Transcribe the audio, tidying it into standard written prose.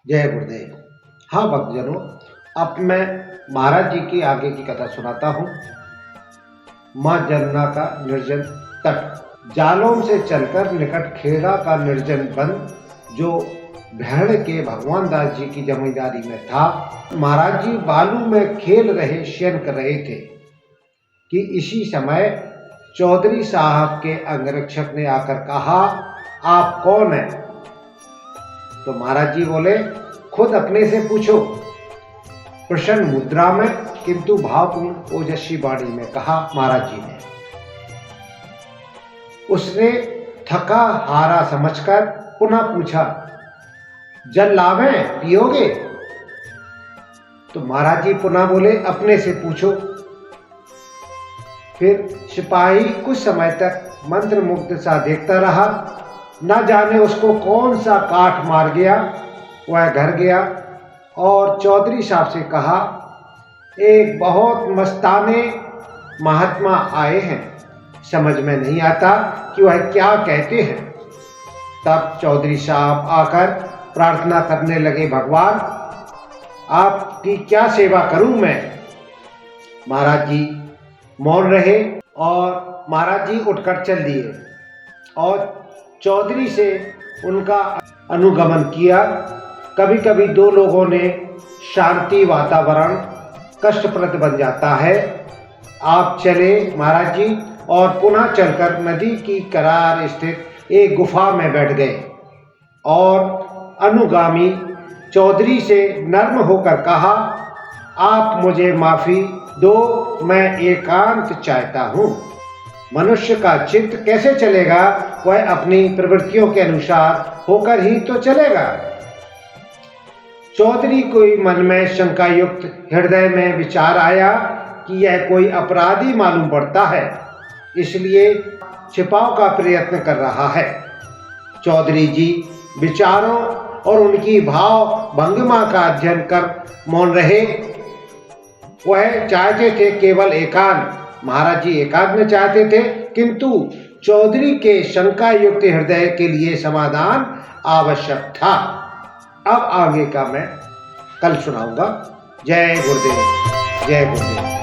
जय गुरुदेव। हाँ भक्तजनों, अब मैं महाराज जी की आगे की कथा सुनाता हूँ। माँ जमुना का निर्जन तट। जालौन से चलकर निकट खेड़ा का निर्जन वन, जो भेड़ के भगवान दास जी की जमींदारी में था। महाराज जी बालू में खेल रहे, शयन कर रहे थे कि इसी समय चौधरी साहब के अंगरक्षक ने आकर कहा, आप कौन हैं? तो महाराज जी बोले, खुद अपने से पूछो। प्रसन्न मुद्रा में किंतु भावपूर्ण ओजस्वी वाणी में कहा महाराज जी ने। उसने थका हारा समझकर पुनः पूछा, जल लावें, पियोगे? तो महाराज जी पुनः बोले, अपने से पूछो। फिर सिपाही कुछ समय तक मंत्रमुग्ध सा देखता रहा। न जाने उसको कौन सा काठ मार गया। वह घर गया और चौधरी साहब से कहा, एक बहुत मस्ताने महात्मा आए हैं, समझ में नहीं आता कि वह क्या कहते हैं। तब चौधरी साहब आकर प्रार्थना करने लगे, भगवान आपकी क्या सेवा करूं मैं? महाराज जी मौन रहे और महाराज जी उठकर चल दिए और चौधरी से उनका अनुगमन किया। कभी कभी दो लोगों ने शांति वातावरण कष्टप्रद बन जाता है। आप चले महाराज जी और पुनः चलकर नदी की किनारे स्थित एक गुफा में बैठ गए और अनुगामी चौधरी से नर्म होकर कहा, आप मुझे माफी दो, मैं एकांत चाहता हूँ। मनुष्य का चित्त कैसे चलेगा? वह अपनी प्रवृत्तियों के अनुसार होकर ही तो चलेगा। चौधरी को मन में शंका युक्त हृदय में विचार आया कि यह कोई अपराधी मालूम पड़ता है, इसलिए छिपाव का प्रयत्न कर रहा है। चौधरी जी विचारों और उनकी भाव भंगिमा का अध्ययन कर मौन रहे। वह चाहते थे केवल एकांत। महाराज जी एकांत में चाहते थे, किंतु चौधरी के शंका युक्त हृदय के लिए समाधान आवश्यक था। अब आगे का मैं कल सुनाऊंगा। जय गुरुदेव, जय गुरुदेव।